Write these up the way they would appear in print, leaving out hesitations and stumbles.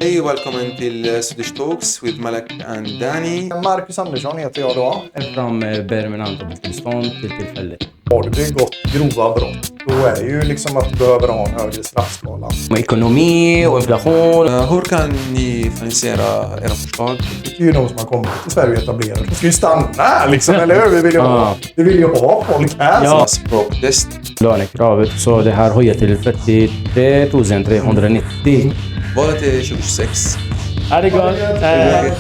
Hej och välkommen till Swedish Talks with Malak and Danny. Marcus Andersson heter jag då. Från permanent uppehållstillstånd till tillfälligt. Har du begått grova brott, då är det ju liksom att du behöver ha en högre straffskala. Med ekonomi och inflation. Hur kan ni finansiera era förslag? Det är ju de som har kommit till Sverige och etablerat. De ska ju stanna här liksom, eller hur? Vi vill ju ha folk här. Ja. Språktest. Lönekravet, så det här höjer till 43 390. Valet är 2026. Ha det gott! Hej.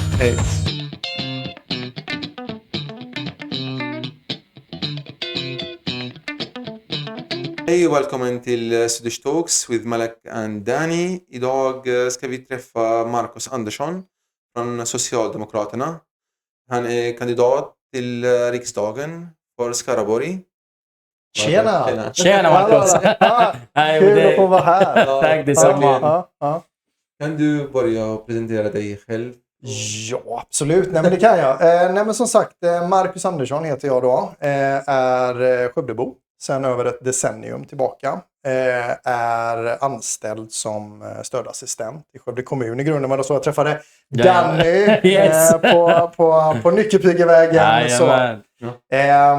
Hej och välkommen till Swedish Talks with Malak and Danny. Idag ska vi träffa Marcus Andersson från Socialdemokraterna. Han är kandidat till riksdagen för Skaraborg. Tjena! Tjena Marcus! Nej, Kul det- att få vara här. Tack detsamma. Ja. Kan du börja presentera dig själv? Ja, absolut. Nej, men det kan jag. Nej, men som sagt, Marcus Andersson heter jag då. Är Skövdebo sen över ett decennium tillbaka. Är anställd som stödassistent i Skövde kommun. I grunden var det så jag träffade Danny Yes. på Nyckelpigevägen. Jajamän.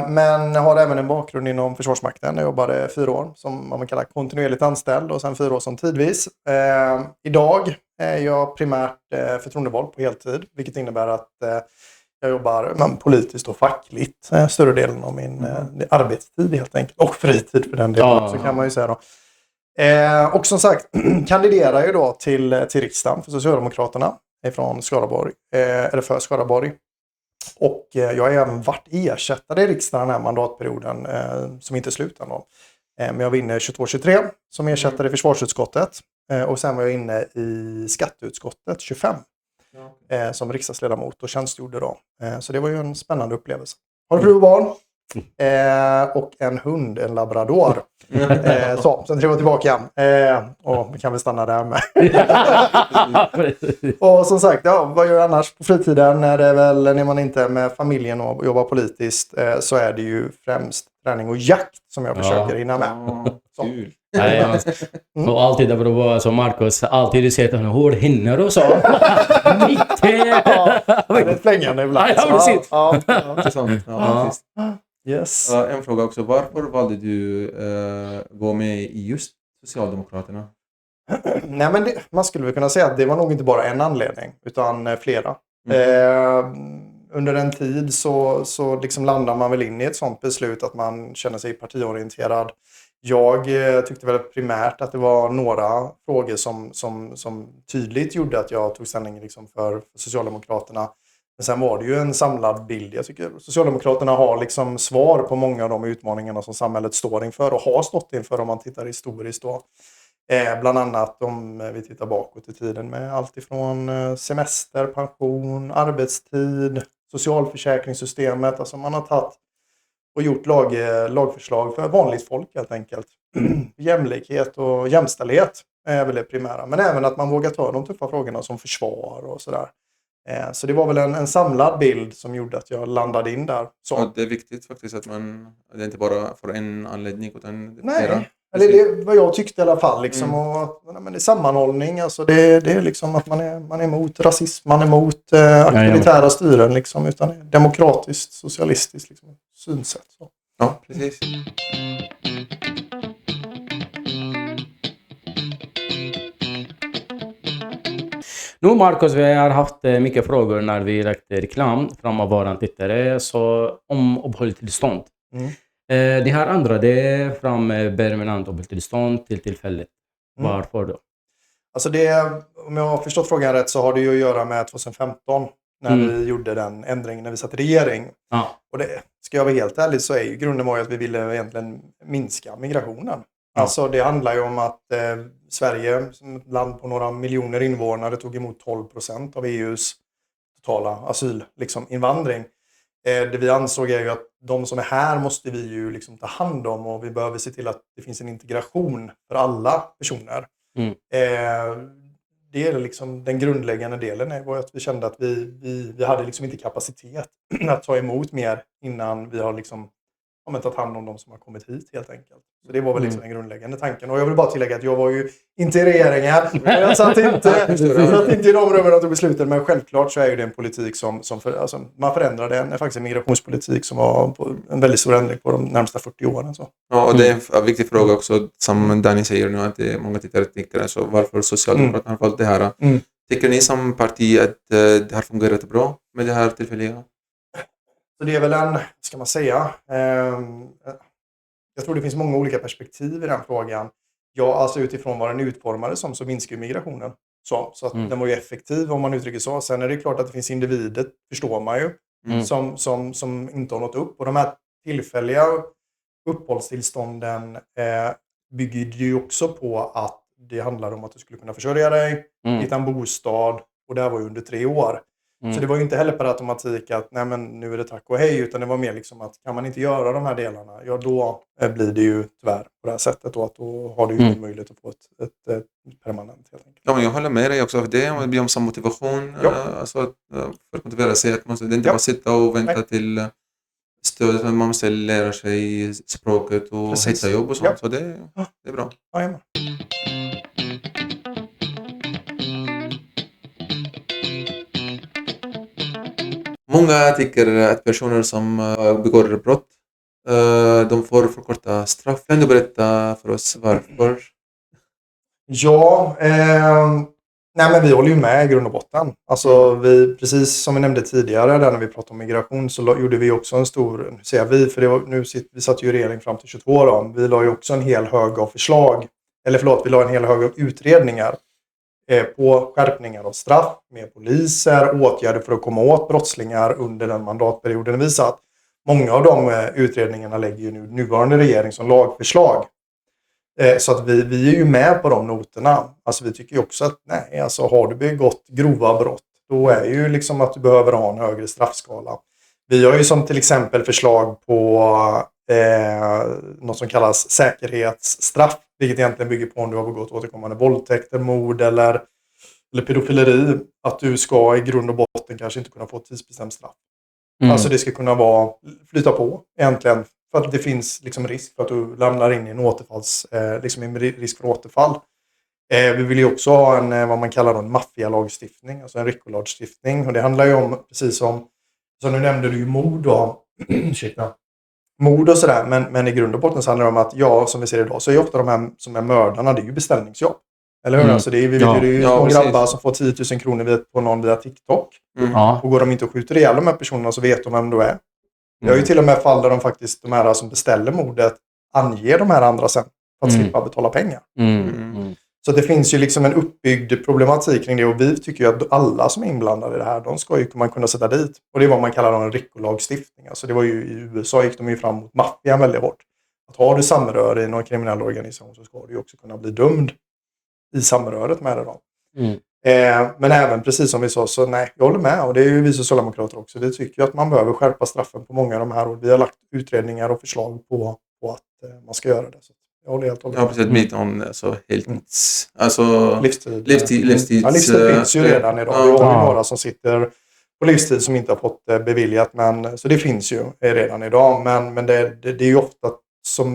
Men har även en bakgrund inom Försvarsmakten. Jag jobbade 4 år som man kallar kontinuerligt anställd och sen 4 år som tidvis. Idag är jag primärt förtroendevald på heltid, vilket innebär att jag jobbar politiskt och fackligt större delen av min arbetstid helt enkelt. Och fritid för den delen, Ja. så kan man ju säga då. Och som sagt, kandiderar ju då till riksdagen för Socialdemokraterna från Skaraborg, eller för Skaraborg. Och jag har även varit ersättare i riksdagen den här mandatperioden som inte slutar då. Men jag var inne 22-23 som ersättare i försvarsutskottet. Och sen var jag inne i skatteutskottet 25 som riksdagsledamot och tjänstgjorde då. Så det var ju en spännande upplevelse. Har fru och barn. Och en hund, en labrador. Sen drev jag tillbaka igen. Och vi kan väl stanna där med. Och som sagt, vad gör jag annars på fritiden? Är det väl när man inte är med familjen och jobbar politiskt, så är det ju främst träning och jakt som jag försöker hinna med. Så. Kul. Nej, och alltid det var så Marcus, alltid du säger att han har hård hinner och så. Mitt i. Det är flängande ibland. Ja, precis. Ja. Intressant. Ja, faktiskt. Yes. En fråga också. Varför valde du gå med i just Socialdemokraterna? Nej, men man skulle väl kunna säga att det var nog inte bara en anledning utan flera. Under en tid så liksom landar man väl in i ett sånt beslut att man känner sig partiorienterad. Jag tyckte väl primärt att det var några frågor som tydligt gjorde att jag tog ställning liksom för Socialdemokraterna. Men sen var det ju en samlad bild. Jag tycker Socialdemokraterna har liksom svar på många av de utmaningarna som samhället står inför och har stått inför om man tittar historiskt då. Bland annat om vi tittar bakåt i tiden med allt ifrån semester, pension, arbetstid, socialförsäkringssystemet. Alltså man har tagit och gjort lagförslag för vanligt folk helt enkelt. Jämlikhet och jämställdhet är väl det primära. Men även att man vågar ta de tuffa frågorna som försvar och sådär. Så det var väl en samlad bild som gjorde att jag landade in där. Så. Ja, det är viktigt faktiskt att det är inte bara för en anledning utan Nej, flera. eller det är vad jag tyckte i alla fall. Liksom, och, men det är sammanhållning, alltså det är liksom att man är emot rasism, man är emot auktoritära styren, liksom, utan demokratiskt, socialistiskt liksom, synsätt. Så. Ja, precis. Nu Marcus, vi har haft mycket frågor när vi räckte reklam från våran tittare så om uppehållstillstånd. Det här andra, det är från permanent uppehållstillstånd till tillfälligt. Varför då? Alltså om jag har förstått frågan rätt så har det ju att göra med 2015 när vi gjorde den ändringen när vi satt i regering. Ja. Och det, ska jag vara helt ärlig så är ju grunden var ju att vi ville egentligen minska migrationen. Alltså det handlar ju om att Sverige som ett land på några miljoner invånare tog emot 12% av EUs totala asylinvandring. Det vi ansåg är ju att de som är här måste vi ju liksom ta hand om och vi behöver se till att det finns en integration för alla personer. Det är liksom den grundläggande delen var att vi kände att vi hade liksom inte kapacitet att ta emot mer innan vi har liksom tagit hand om de som har kommit hit helt enkelt. Så det var väl liksom den grundläggande tanken. Och jag vill bara tillägga att jag var ju inte i regeringen. Jag satt inte i de rummen att besluten. Men självklart så är ju det en politik som alltså, man förändrade den. Det är faktiskt en migrationspolitik som var på en väldigt stor ändring på de närmsta 40 åren. Så. Ja, och det är en viktig fråga också, som Danny säger nu, att det är många tittare tycker, alltså varför Socialdemokraterna har valt det här. Tycker ni som parti att det har fungerat bra med det här tillfälliga? Så det är väl ska man säga, jag tror det finns många olika perspektiv i den frågan. Ja, alltså utifrån vad den utformades så minskar ju migrationen. Så att den var ju effektiv om man uttrycker så. Sen är det klart att det finns individer, förstår man ju, som inte har nått upp. Och de här tillfälliga uppehållstillstånden bygger ju också på att det handlar om att du skulle kunna försörja dig, hitta en bostad, och det här var ju under 3 år. Så det var ju inte heller per automatik att nej men nu är det tack och hej, utan det var mer liksom att kan man inte göra de här delarna, ja då blir det ju tyvärr på det här sättet, och att då har du ju möjlighet att få ett permanent helt enkelt. Ja, men jag håller med dig också, det blir om som motivation, alltså för att motivera sig att man måste inte bara sitta och vänta till stödet, men man måste lära sig språket och hitta jobb och sånt, så det är bra. Ja, Många tycker att personer som begår brott, de får förkorta straff. Kan du berätta för oss varför? Ja, nej men vi håller ju med i grund och botten. Alltså precis som vi nämnde tidigare där när vi pratade om migration, så gjorde vi också en stor, säger vi, för det var, vi satt ju i regering fram till 22 då. Vi la ju också en hel hög av förslag, vi la en hel hög av utredningar på skärpningar av straff, med poliser, åtgärder för att komma åt brottslingar under den mandatperioden vi satt. Många av de utredningarna lägger ju nu nuvarande regering som lagförslag. Så att vi är ju med på de noterna. Alltså vi tycker ju också att nej, alltså har du begått grova brott, då är ju liksom att du behöver ha en högre straffskala. Vi har ju som till exempel förslag på något som kallas säkerhetsstraff, vilket egentligen bygger på om du har begått återkommande våldtäkter, mord eller pedofileri, att du ska i grund och botten kanske inte kunna få ett tidsbestämt straff. Alltså det ska kunna flyta på egentligen, för att det finns liksom risk för att du lämnar in i en återfalls, liksom en risk för återfall. Vi vill ju också ha en, vad man kallar en maffialagstiftning, alltså en RICO-lagstiftning, och det handlar ju om, precis som nu nämnde du ju mord och mord och sådär, men i grund och botten så handlar det om att, ja, som vi ser idag, så är ju ofta de här som är mördarna, det är ju beställningsjobb. Eller hur? Alltså det är ju små grabbar som får 10 000 kronor på någon via TikTok. Och går de inte och skjuter ihjäl de här personerna, så vet de vem de är. Det är ju till och med fall där de här som beställer mordet anger de här andra sen för att slippa betala pengar. Så det finns ju liksom en uppbyggd problematik kring det, och vi tycker ju att alla som är inblandade i det här, de ska ju man kunna sätta dit. Och det är vad man kallar en RICO-lagstiftning. Alltså det var ju i USA gick de ju fram mot maffian väldigt hårt. Att har du samröre i någon kriminell organisation, så ska du ju också kunna bli dömd i samröret med det då. Men även precis som vi sa, så nej, jag håller med, och det är ju vi socialdemokrater också. Vi tycker ju att man behöver skärpa straffen på många av de här, och vi har lagt utredningar och förslag på att man ska göra det. Så jag håller helt och hållet. Ja, precis. Mitt om alltså heltids, alltså livstid. Ja, livstid finns ju redan idag. Vi har ju några som sitter på livstid som inte har fått beviljat, men så det finns ju redan idag. Men det är ju ofta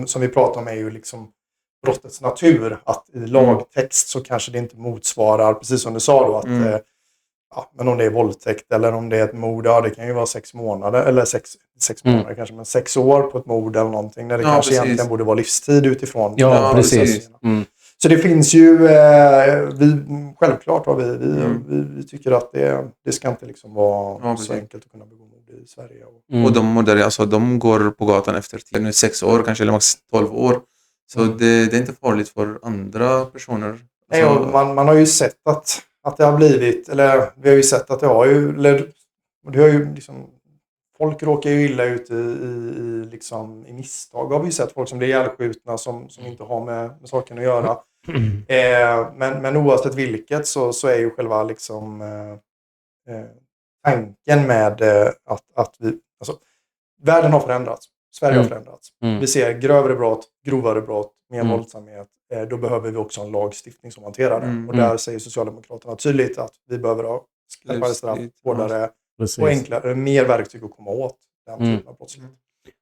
som vi pratar om är ju liksom brottets natur, att i lagtext så kanske det inte motsvarar, precis som du sa då, att men om det är våldtäkt eller om det är ett mord, det kan ju vara 6 månader, eller 6 månader kanske, men 6 år på ett mord eller någonting, där det kanske egentligen borde vara livstid utifrån. Ja, precis. Så det finns ju, självklart vi tycker att det ska inte liksom vara så enkelt att kunna begå mord i Sverige. Och de mördare, alltså de går på gatan efter 6 år kanske, eller max 12 år. Så det är inte farligt för andra personer. Nej, och man har ju sett att det har blivit, eller vi har ju sett att det har ju, eller det har ju liksom, folk råkar ju illa ut i misstag. Har vi ju sett folk som blir ihjälskjutna som inte har med saken att göra. Men oavsett vilket så är ju själva liksom tanken med att vi, alltså världen har förändrats. Sverige har förändrats. Vi ser grövre brott, grovare brott, mer våldsamhet. Då behöver vi också en lagstiftning som hanterar det. Och där säger Socialdemokraterna tydligt att vi behöver ha skarpare straff, hårdare och enklare, mer verktyg att komma åt den typen av brottslighet.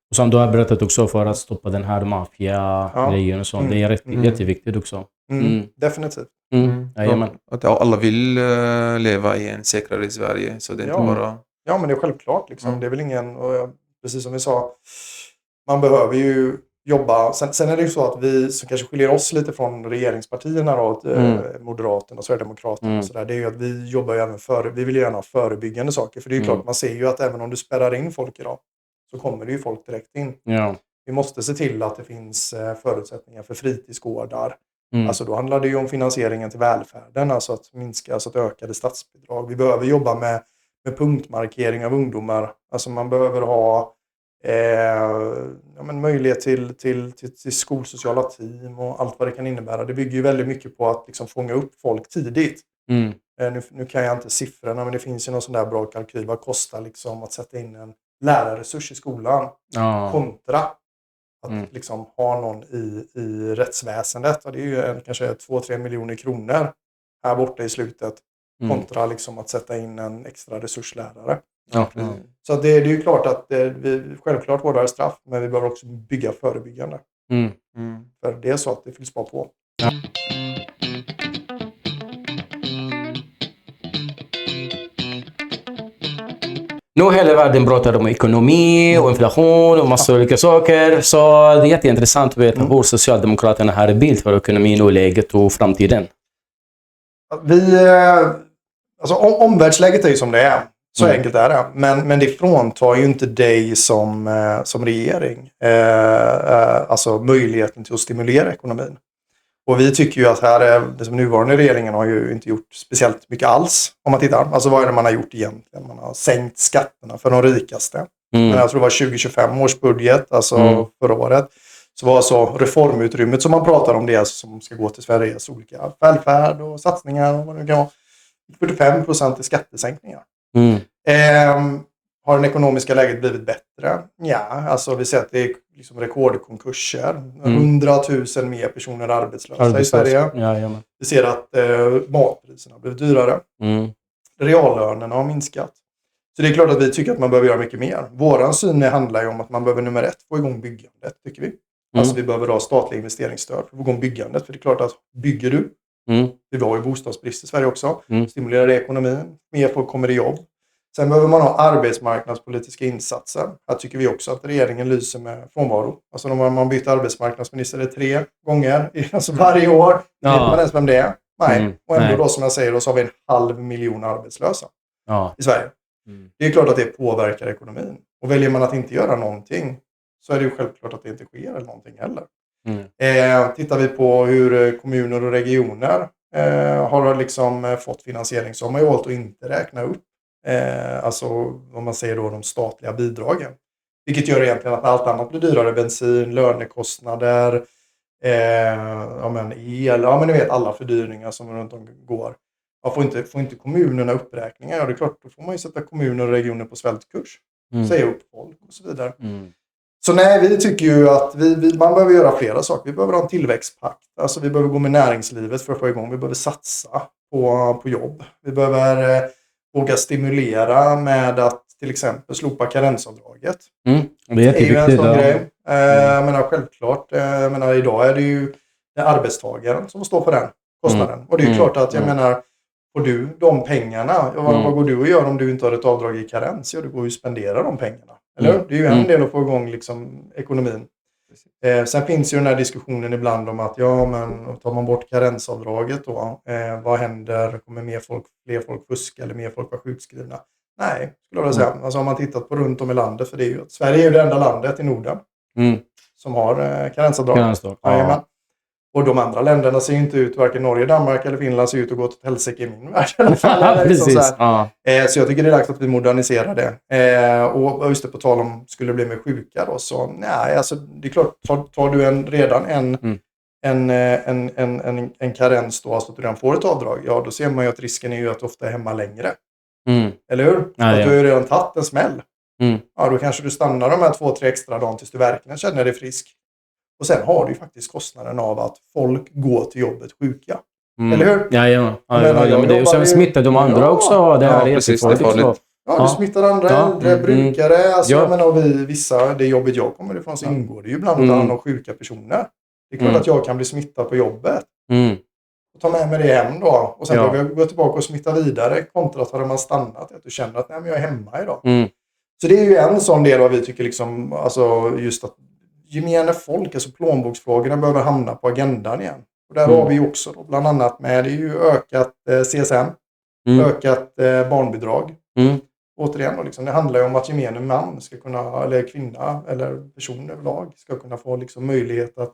Och som du har berättat också för att stoppa den här maffia-grejen och så. Det är jätteviktigt också. Definitivt. Jajamän. Att alla vill leva i en säkrare Sverige. Så det är inte bara... Ja, men det är självklart. Liksom. Det är väl ingen... precis som vi sa, man behöver ju jobba. Sen är det ju så att vi som kanske skiljer oss lite från regeringspartierna då, Moderaterna och Sverigedemokraterna och sådär, det är ju att vi jobbar ju även vi vill ju gärna ha förebyggande saker. För det är ju klart, man ser ju att även om du spärrar in folk idag så kommer det ju folk direkt in. Ja. Vi måste se till att det finns förutsättningar för fritidsgårdar. Alltså då handlar det ju om finansieringen till välfärden, alltså att minska, alltså att öka det statsbidrag. Vi behöver jobba med punktmarkering av ungdomar. Alltså man behöver ha möjlighet till skolsociala team och allt vad det kan innebära. Det bygger ju väldigt mycket på att liksom fånga upp folk tidigt. Nu kan jag inte siffrorna, men det finns ju någon sån där bra kalkyl. Vad kostar liksom att sätta in en lärarresurs i skolan kontra att liksom ha någon i rättsväsendet. Och det är ju kanske 2-3 miljoner kronor här borta i slutet kontra liksom att sätta in en extra resurslärare. Så det är ju klart att vi självklart hårdare straff, men vi behöver också bygga förebyggande. För det är så att det fylls bara på. Nu hela världen pratar om ekonomi och inflation och massa olika saker. Så det är jätteintressant att veta hur Socialdemokraterna har bild för ekonomin och läget och framtiden. Alltså omvärldsläget är ju som det är. Så enkelt är det. Men det fråntar ju inte dig som regering alltså möjligheten till att stimulera ekonomin. Och vi tycker ju att den nuvarande regeringen har ju inte gjort speciellt mycket alls. Om man tittar. Alltså vad är det man har gjort egentligen? Man har sänkt skatterna för de rikaste. Men jag tror det var 2025 års budget, alltså förra året. Så var alltså reformutrymmet som man pratar om, det alltså som ska gå till Sveriges olika välfärd och satsningar och vad det kan vara. 45% i skattesänkningar. Har det ekonomiska läget blivit bättre? Ja, alltså vi ser att det är liksom rekordkonkurser. 100 000 mer personer arbetslösa i Sverige. Vi ser att matpriserna har blivit dyrare. Reallönerna har minskat. Så det är klart att vi tycker att man behöver göra mycket mer. Våran syn handlar ju om att man behöver nummer 1 få igång byggandet, tycker vi. Alltså vi behöver ha statliga investeringsstöd för att få igång byggandet. För det är klart att bygger du, vi har ju bostadsbrist i Sverige också, stimulerar det ekonomin, mer folk kommer i jobb. Sen behöver man ha arbetsmarknadspolitiska insatser. Här tycker vi också att regeringen lyser med frånvaro. Alltså när man byter arbetsmarknadsminister 3 gånger, alltså varje år. Vet man ens vem det är? Nej. Och ändå då som jag säger, då så har vi 500 000 arbetslösa i Sverige. Det är klart att det påverkar ekonomin. Och väljer man att inte göra någonting så är det ju självklart att det inte sker eller någonting heller. Tittar vi på hur kommuner och regioner har liksom fått finansiering, så har man ju valt att inte räkna upp alltså vad man säger då, de statliga bidragen. Vilket gör egentligen att allt annat blir dyrare. Bensin, lönekostnader, el, men ni vet alla fördyringar som runt om går. Får inte kommunerna uppräkningar? Ja, det är klart, då får man ju sätta kommuner och regioner på svältkurs. Säga upp folk och så vidare. Så nej, vi tycker ju att man behöver göra flera saker. Vi behöver ha en tillväxtpakt. Alltså vi behöver gå med näringslivet för att få igång. Vi behöver satsa på jobb. Vi behöver våga stimulera med att till exempel slopa karensavdraget. Det är jätteviktigt. Det är ju en sån grej. Självklart. Idag är det ju arbetstagaren som står för den kostnaden. Och det är ju klart att får du de pengarna, vad går du och gör om du inte har ett avdrag i karens? Ja, du går ju spendera de pengarna. Eller? Det är ju en del att få igång liksom ekonomin. Sen finns ju den här diskussionen ibland om att tar man bort karensavdraget då, vad händer? Kommer fler folk fuska eller mer folk vara sjukskrivna? Nej, skulle jag vilja säga. Alltså om man tittat på runt om i landet, för det är ju Sverige är ju det enda landet i Norden som har karensavdrag. Och de andra länderna ser ju inte ut, varken Norge, Danmark eller Finland ser ut att gå till helsike i min värld. Så jag tycker det är dags att vi moderniserar det. Och just det, på tal om skulle det bli med sjuka då, så nej, alltså det är klart, tar du redan en karens då, alltså att du redan får ett avdrag, ja då ser man ju att risken är ju att du ofta är hemma längre. Eller hur? Att du har ju redan tagit en smäll. Ja, då kanske du stannar de här 2-3 extra dagar tills du verkligen känner dig frisk. Och sen har du ju faktiskt kostnaden av att folk går till jobbet sjuka. Eller hur? Men det är ju som smittar de andra också. Det är precis, det är farligt. Ja, du smittar andra äldre, brukare. Alltså, Ja. jag menar, det jobbet jag kommer ifrån så ingår det ju ibland att ta hand om sjuka personer. Det är klart att jag kan bli smittad på jobbet. Och ta med mig det hem då. Och sen behöver jag gå tillbaka och smitta vidare. Kontra att hade man stannat. Att du känner att nej, men jag är hemma idag. Så det är ju en sån del vad vi tycker liksom, alltså just att gemene folk, alltså plånboksfrågorna behöver hamna på agendan igen. Och där har vi ju också då, bland annat med det är ju ökat CSN, ökat barnbidrag. Återigen då, liksom, det handlar ju om att gemene man ska kunna, eller kvinna eller person överlag ska kunna få liksom möjlighet att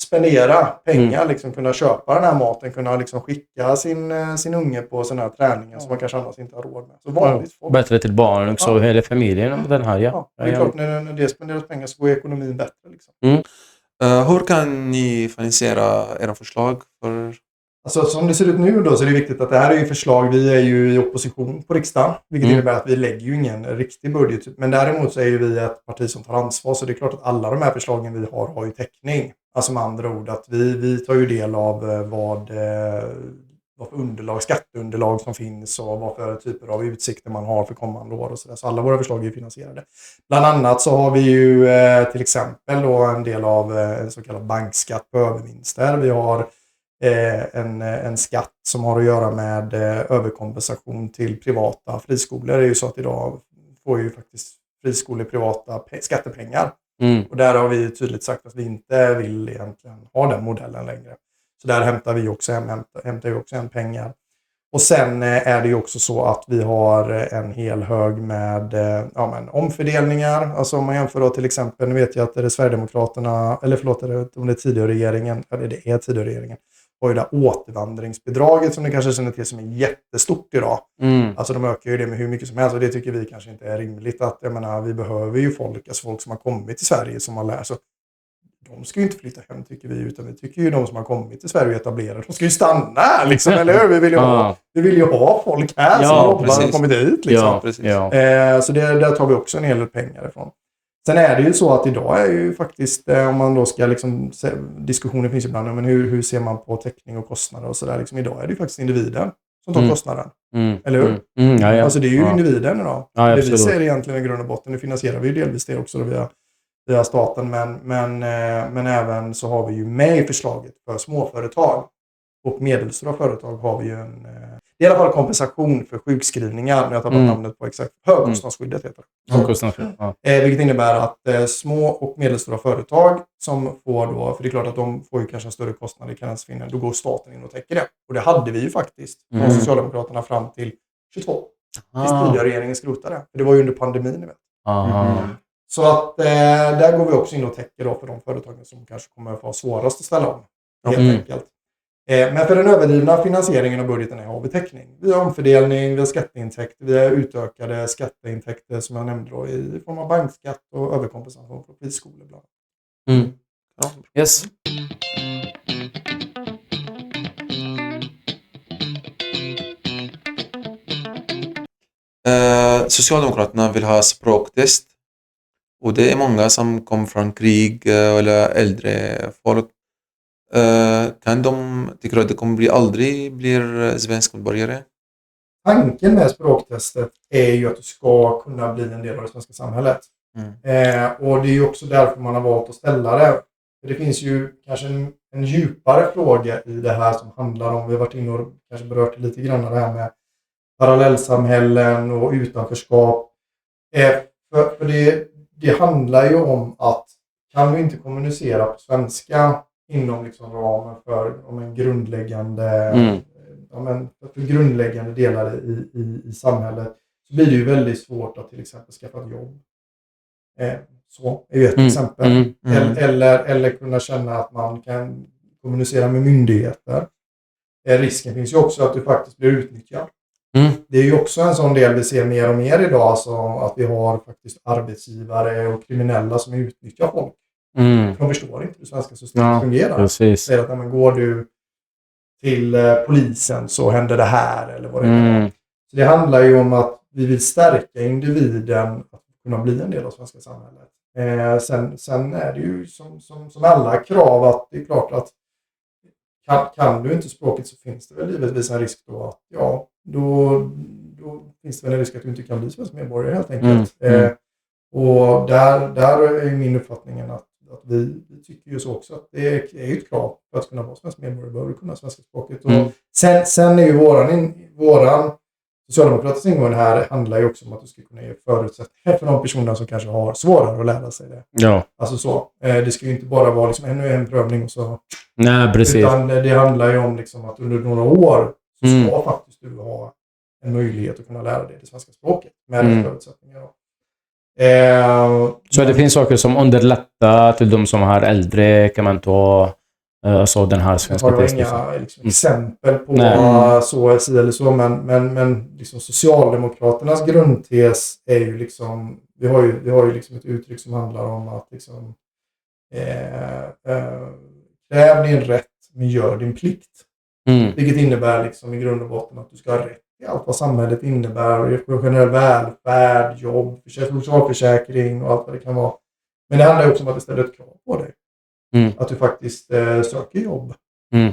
spendera pengar, liksom kunna köpa den här maten, kunna liksom skicka sin unge på sådana här träningar som man kanske annars inte har råd med. Så vanligt folk. Bättre till barnen också, och hela familjen och den här, Ja, det är klart, när det spenderas pengar så går ekonomin bättre. Liksom. Hur kan ni finansiera era förslag? Alltså, som det ser ut nu då så är det viktigt att det här är ju förslag, vi är ju i opposition på riksdagen, vilket innebär att vi lägger ju ingen riktig budget. Men däremot så är ju vi ett parti som tar ansvar, så det är klart att alla de här förslagen vi har ju täckning. Alltså med andra ord att vi tar ju del av vad för underlag, skatteunderlag som finns och vad för typer av utsikter man har för kommande år och sådär. Så alla våra förslag är finansierade. Bland annat så har vi ju till exempel då en del av en så kallad bankskatt på övervinster. Vi har en skatt som har att göra med överkompensation till privata friskolor. Det är ju så att idag får ju faktiskt friskolor privata skattepengar. Och där har vi tydligt sagt att vi inte vill egentligen ha den modellen längre. Så där hämtar vi också hem pengar. Och sen är det ju också så att vi har en hel hög med omfördelningar. Alltså om man jämför då till exempel, nu vet jag att det är Sverigedemokraterna, eller förlåt, om det är tidigare regeringen, eller det är tidigare regeringen, har ju det återvandringsbidraget som ni kanske känner till som är jättestort idag. Alltså de ökar ju det med hur mycket som helst och det tycker vi kanske inte är rimligt. Att, jag menar, vi behöver ju folk som har kommit till Sverige som har lärt sig. De ska ju inte flytta hem tycker vi, utan vi tycker ju de som har kommit till Sverige och etablerade, de ska ju stanna här liksom, eller hur? Vi vill ju ha folk här som jobbar och kommit hit liksom. Så där tar vi också en hel del pengar ifrån. Sen är det ju så att idag är ju faktiskt, om man då ska liksom, diskussioner finns ibland, men hur ser man på täckning och kostnader och sådär. Liksom, idag är det ju faktiskt individen som tar kostnaden. Eller hur? Alltså det är ju individen idag. Det vi säger egentligen i grund och botten, nu finansierar vi ju delvis det också då via staten. Men även så har vi ju med i förslaget för småföretag och medelstora företag har vi ju det är i alla fall kompensation för sjukskrivningar, när jag tar namnet på exakt, högkostnadsskyddet heter det. Vilket innebär att små och medelstora företag som får då, för det är klart att de får ju kanske en större kostnad i karensfinnan, då går staten in och täcker det. Och det hade vi ju faktiskt från Socialdemokraterna fram till 22. Tills tidigare regeringen skrotade. För det var ju under pandemin, ni vet. Så att där går vi också in och täcker då för de företagen som kanske kommer att få svårast att ställa om. Helt enkelt. Men för den överdrivna finansieringen av budgeten har vi täckning. Vi har omfördelning, vi har skatteintäkter, vi har utökade skatteintäkter som jag nämnde då i form av bankskatt och överkompensation på friskolor bland annat. Yes. Socialdemokraterna vill ha språktest. Och det är många som kommer från krig eller äldre folk. Kan de, tycker att det aldrig blir svensk medborgare? Tanken med språktestet är ju att du ska kunna bli en del av det svenska samhället. Och det är ju också därför man har valt att ställa det. För det finns ju kanske en djupare fråga i det här som handlar om, vi har varit inne och kanske berört lite grann det här med parallellsamhällen och utanförskap. För det handlar ju om att kan du inte kommunicera på svenska inom liksom ramen för en grundläggande, för grundläggande delar i samhället, så blir det ju väldigt svårt att till exempel skaffa ett jobb. Så är ju ett exempel. Eller kunna känna att man kan kommunicera med myndigheter. Risken finns ju också att du faktiskt blir utnyttjad. Det är ju också en sån del vi ser mer och mer idag, alltså att vi har faktiskt arbetsgivare och kriminella som utnyttjar folk. De förstår inte hur svenska systemet fungerar. Säger att när man går du till polisen så händer det här eller vad det är. Så det handlar ju om att vi vill stärka individen att kunna bli en del av svenska samhället. Sen är det ju som alla krav att det är klart att kan du inte språket så finns det väl givetvis en risk då att då då finns det väl en risk att du inte kan bli svensk medborgare helt enkelt. Och där är min uppfattning att vi tycker ju så också att det är ett krav för att kunna vara svensk medborgare, behöver kunna svenska språket. Och sen är ju våran socialdemokratiska ingång här handlar ju också om att du ska kunna ge förutsättningar för de personerna som kanske har svårare att lära sig det. Ja. Alltså så. Det ska ju inte bara vara liksom ännu en prövning och så. Nej, precis. Utan det handlar ju om liksom att under några år så ska faktiskt du ha en möjlighet att kunna lära dig det svenska språket med de förutsättningar. Så det finns saker som underlättar till de som är äldre, kan man ta så den här svenska testen? Jag har inga exempel på så eller så, men liksom Socialdemokraternas grundtes är ju liksom, vi har ju liksom ett uttryck som handlar om att liksom kräv din rätt men gör din plikt. Vilket innebär liksom i grund och botten att du ska ha rätt i allt vad samhället innebär, generell välfärd, jobb, socialförsäkring och allt vad det kan vara. Men det handlar också om att det ställer ett krav på dig. Att du faktiskt söker jobb.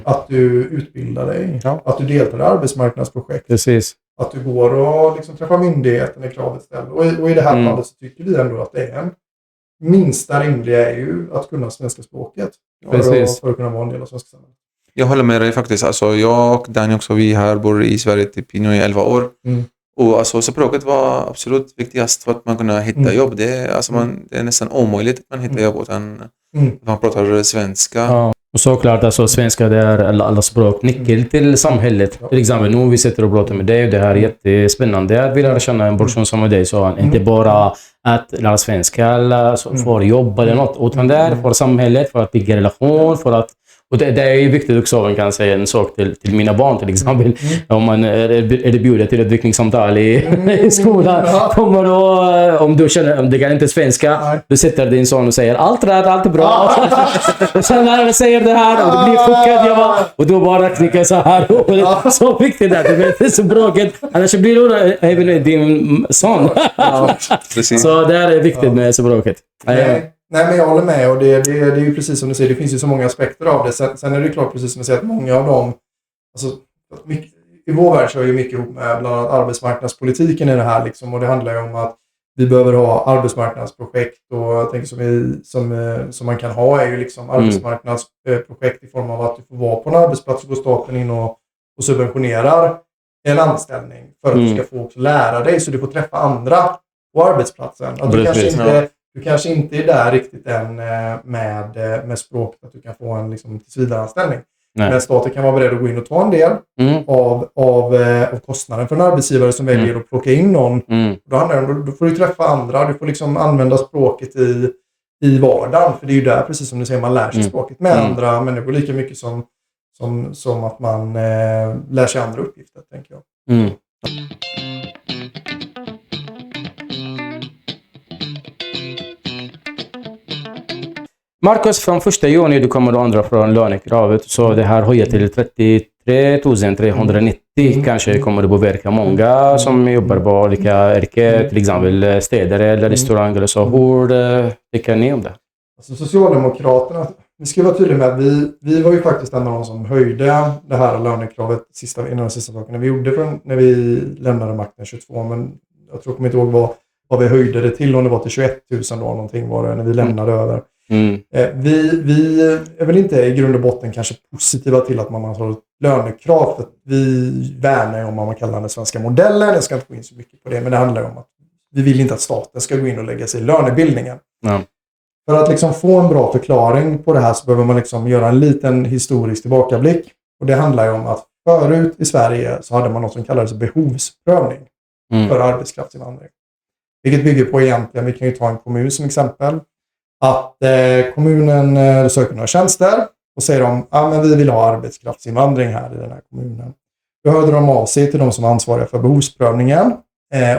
Att du utbildar dig. Att du deltar i arbetsmarknadsprojekt. Precis. Att du går och liksom träffar myndigheten när kravet ställs. Och i det här fallet så tycker vi ändå att det är en minsta rimliga är ju att kunna svenska språket. För att kunna vara en del av svenska samhället. Jag håller med dig faktiskt. Alltså, jag och Danny också, vi här bor i Sverige typ i 11 år. Och alltså, språket var absolut viktigast för att man kunna hitta jobb. Det är nästan omöjligt att man hittar jobb utan man pratar svenska. Ja. Och såklart, alltså, svenska det är alla språk nyckel till samhället. Till exempel nu vi sitter och pratar med dig och det här är jättespännande att vi lär känna en person som dig. Så inte bara att lära svenska eller för jobb eller något, utan det är för samhället, för att bygga relation, för att. Och det är ju viktigt också, man kan säga en sak till mina barn till exempel. Om man är bjuden till ett utvecklingssamtal i skolan. Kommer då, om du känner, om det kan inte svenska, du sätter din son och säger allt rätt, allt är bra. Och sen när jag säger det här och du blir chockad, och då bara knickar så här. Så viktigt att du vet språket. Annars blir du även din son. Så det är viktigt med språket. Nej, men jag håller med och det är ju precis som du säger, det finns ju så många aspekter av det. Sen är det klart, precis som du säger, att många av dem, alltså, i vår värld så är ju mycket ihop med bland annat arbetsmarknadspolitiken i det här liksom, och det handlar ju om att vi behöver ha arbetsmarknadsprojekt och jag tänker som man kan ha är ju liksom arbetsmarknadsprojekt i form av att du får vara på en arbetsplats och går staten in och subventionerar en anställning för att du ska få också lära dig så du får träffa andra på arbetsplatsen. Att du kanske inte är där riktigt än med språket att du kan få en liksom, tillsvidareanställning. Men staten kan vara beredd att gå in och ta en del av kostnaden för en arbetsgivare som väljer att plocka in någon. Då får du träffa andra, du får liksom använda språket i vardagen. För det är ju där, precis som du säger, man lär sig språket med andra människor lika mycket som att man lär sig andra uppgifter, tänker jag. Marcus, från 1 juni du kommer att ändra från lönekravet, så det här höjer till 33 390. Kanske kommer det påverka många som jobbar på olika yrken, till exempel städare eller restaurang eller så. Hur tycker ni om det? Alltså Socialdemokraterna, vi ska vara tydliga med att vi var ju faktiskt en av de som höjde det här lönekravet innan de sista sakerna vi gjorde när vi lämnade makten 22, men jag kommer inte ihåg vad vi höjde det till, om det var till 21 000 då någonting var det när vi lämnade över. Vi är väl inte i grund och botten kanske positiva till att man har ett lönekrav, för vi värnar om vad man kallar den svenska modellen. Jag ska inte gå in så mycket på det, men det handlar om att vi vill inte att staten ska gå in och lägga sig i lönebildningen. För att liksom få en bra förklaring på det här så behöver man liksom göra en liten historisk tillbakablick, och det handlar ju om att förut i Sverige så hade man något som kallades behovsprövning för arbetskraftsinvandring, vilket bygger på egentligen, vi kan ju ta en kommun som exempel, att kommunen söker några tjänster och säger de, men vi vill ha arbetskraftsinvandring här i den här kommunen. Då hörde de av sig till de som var ansvariga för behovsprövningen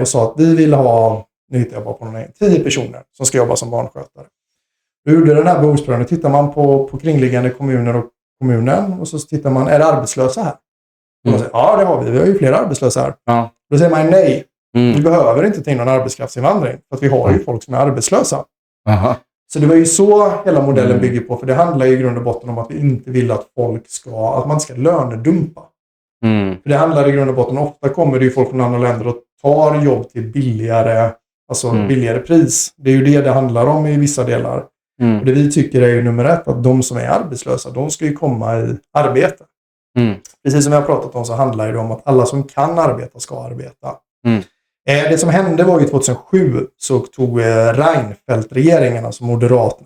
och sa att vi vill ha, nu hittar jag bara på 10 personer som ska jobba som barnskötare. Då gjorde den här behovsprövningen, tittar man på kringliggande kommuner och kommunen och så tittar man, är det arbetslösa här? Och man säger, ja det har vi har ju flera arbetslösa här. Då säger man nej, vi behöver inte ta in någon arbetskraftsinvandring för att vi har ju folk som är arbetslösa. Så det var ju så hela modellen bygger på, för det handlar ju i grund och botten om att vi inte vill att folk att man ska lönedumpa. För det handlar i grund och botten, ofta kommer det ju folk från andra länder och tar jobb till billigare pris. Det är ju det handlar om i vissa delar. Och det vi tycker är ju nummer 1, att de som är arbetslösa, de ska ju komma i arbete. Precis som jag har pratat om så handlar det om att alla som kan arbeta ska arbeta. Det som hände var ju 2007 så tog Reinfeldt-regeringen, alltså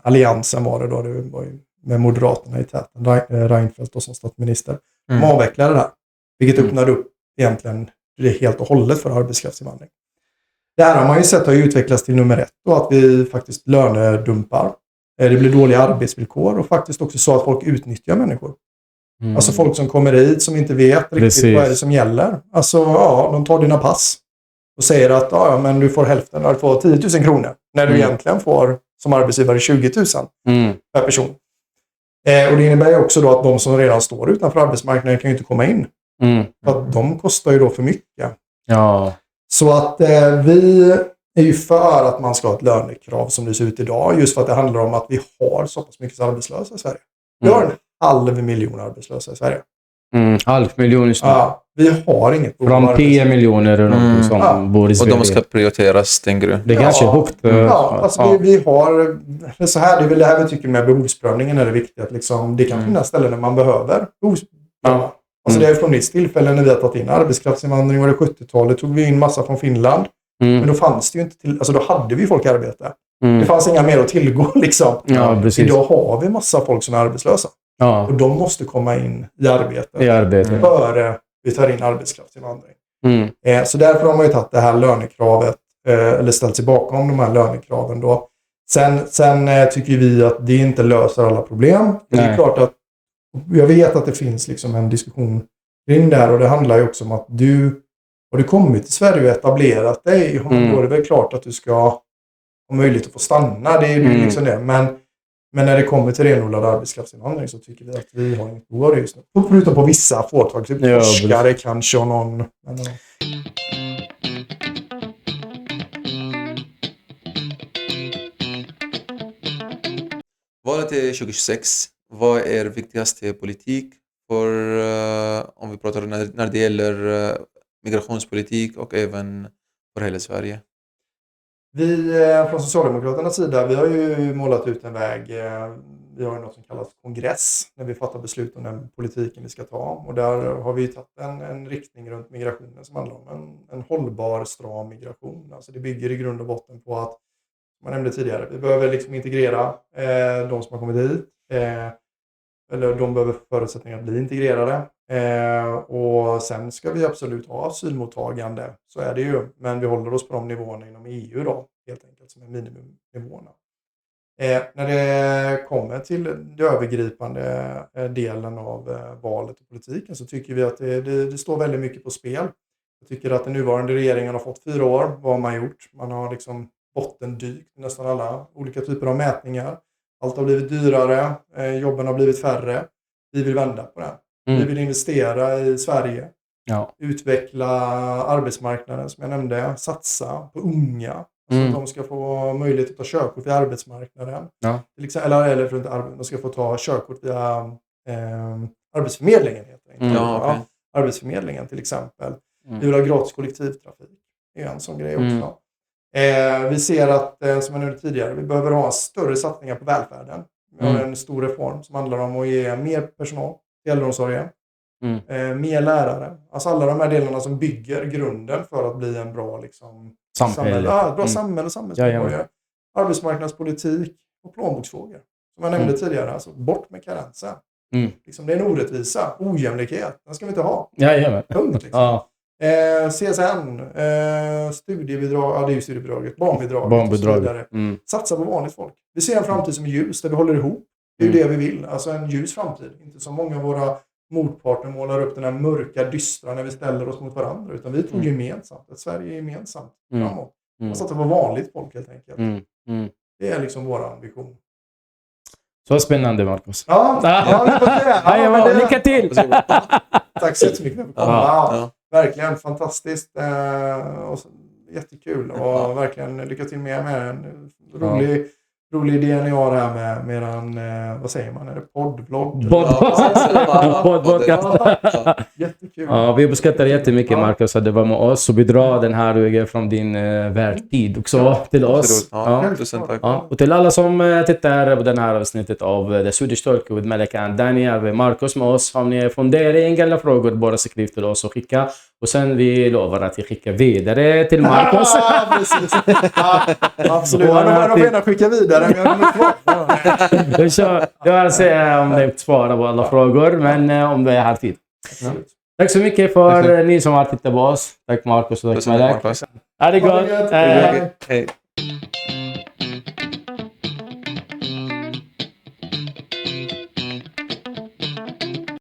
Alliansen var det var ju med Moderaterna i täten, Reinfeldt då som statsminister. De avvecklade det här, vilket öppnade upp egentligen det helt och hållet för arbetskraftsinvandring. Det här har man ju sett har utvecklats till nummer 1 och att vi faktiskt lönedumpar. Det blir dåliga arbetsvillkor och faktiskt också så att folk utnyttjar människor. Alltså folk som kommer hit som inte vet riktigt vad är det som gäller. Alltså de tar dina pass och säger att men du får hälften, du får 10 000 kronor. När du egentligen får som arbetsgivare 20 000 per person. Och det innebär ju också då att de som redan står utanför arbetsmarknaden kan ju inte komma in. För att de kostar ju då för mycket. Ja. Så att vi är ju för att man ska ha ett lönekrav som det ser ut idag. Just för att det handlar om att vi har så pass mycket arbetslösa i Sverige. Vi har 500 000 arbetslösa i Sverige. 500 000 just nu. Ja, vi har inget behov från 10 miljoner som bor i Sverige. Och de ska prioriteras, tänker du? Det är ganska högt. Vi har så här, det är väl det här vi tycker med behovsprövningen är det viktigt att liksom, det kan finnas ställen där man behöver behovspröva. Alltså det har funnits tillfällen när vi har tagit in arbetskraftsinvandring, var det 70-talet tog vi in massa från Finland. Men då fanns det ju inte då hade vi folk i arbete. Det fanns inga mer att tillgå liksom. Ja, precis. Idag har vi massa folk som är arbetslösa. Ja. Och de måste komma in i arbete. Före vi tar in arbetskraftsinvandring. Så därför har man ju tagit det här lönekravet eller ställt sig bakom de här lönekraven då. Sen tycker vi att det inte löser alla problem. Det är klart att jag vet att det finns liksom en diskussion kring det här och det handlar ju också om att har du kommit till Sverige och etablerat dig, då är det väl klart att du ska ha möjlighet att få stanna. Det är ju liksom det. Men när det kommer till renodlad arbetskraftsinvandring så tycker vi att vi har inget behov av det just nu. Förutom på vissa företag, typ forskare kanske och någon. Valet är 2026. Vad är viktigaste politik för om vi pratar när det gäller migrationspolitik och även för hela Sverige? Vi från Socialdemokraternas sida, vi har ju målat ut en väg. Vi har ju något som kallas kongress när vi fattar beslut om den politiken vi ska ta. Och där har vi tagit en riktning runt migrationen som handlar om en hållbar, stram migration. Alltså det bygger i grund och botten på att, som jag nämnde tidigare, vi behöver liksom integrera de som har kommit hit. Eller de behöver förutsättningar att bli integrerade. Och sen ska vi absolut ha asylmottagande. Så är det ju. Men vi håller oss på de nivåerna inom EU då. Helt enkelt som är minimumnivåerna. När det kommer till den övergripande delen av valet och politiken så tycker vi att det står väldigt mycket på spel. Jag tycker att den nuvarande regeringen har fått 4 år. Vad har man gjort? Man har liksom bottendykt i nästan alla olika typer av mätningar. Allt har blivit dyrare, jobben har blivit färre. Vi vill vända på det. Vi vill investera i Sverige. Ja. Utveckla arbetsmarknaden som jag nämnde. Satsa på unga. Så att de ska få möjlighet att ta körkort via arbetsmarknaden. Ja. Till exempel, eller de ska få ta körkort via Arbetsförmedlingen. Arbetsförmedlingen till exempel. Vi vill ha gratis kollektivtrafik. Det är en sån grej också. Vi ser att, som jag nämnde tidigare, vi behöver ha större satsningar på välfärden. Vi har en stor reform som handlar om att ge mer personal i äldreomsorgen. Mer lärare. Alltså alla de här delarna som bygger grunden för att bli en bra liksom, samhälle. Bra samhälle och samhällsmedborgare. Arbetsmarknadspolitik och plånboksfrågor. Som jag nämnde tidigare. Alltså bort med karensen. Liksom, det är en orättvisa. Ojämlikhet. Den ska vi inte ha. Punkt liksom. CSN, studiebidrag, det är ju studiebidraget, barnbidraget och så vidare. Satsa på vanligt folk. Vi ser en framtid som är ljus, där vi håller ihop. Det är ju det vi vill, alltså en ljus framtid. Inte som många av våra motparter målar upp den här mörka, dystra när vi ställer oss mot varandra. Utan vi tror gemensamt, att Sverige är gemensamt framåt. Man satsar på vanligt folk helt enkelt. Det är liksom vår ambition. Så spännande, Marcus. Lycka till! Tack så jättemycket för att du kom. Verkligen fantastiskt och jättekul och verkligen lycka till med en rolig idé ni har här med eran, vad säger man, är det poddvlogg? Poddvlogg. Jättekul. Kul. Ja, vi uppskattar jättemycket Marcus att du var med oss och bidrar den här vägen från din världstid också till oss. Ja, tusen tack. Ja, och till alla som tittar på den här avsnittet av The Swedish Talk with Malek and Danny är vi Marcus med oss. Har ni funderingar eller frågor, bara skriv till oss och skicka. Och sen vi lovar att vi skickar vidare till Marcus. Ja, precis. Ja, absolut. De får gärna skicka vidare. Men jag Jag vill se om det svarar på alla frågor, men om det är här tid. Ja. Tack så mycket för ni som har tittat på oss. Tack Marcus och tack Malek. Marcus. Ha det gott. Hej.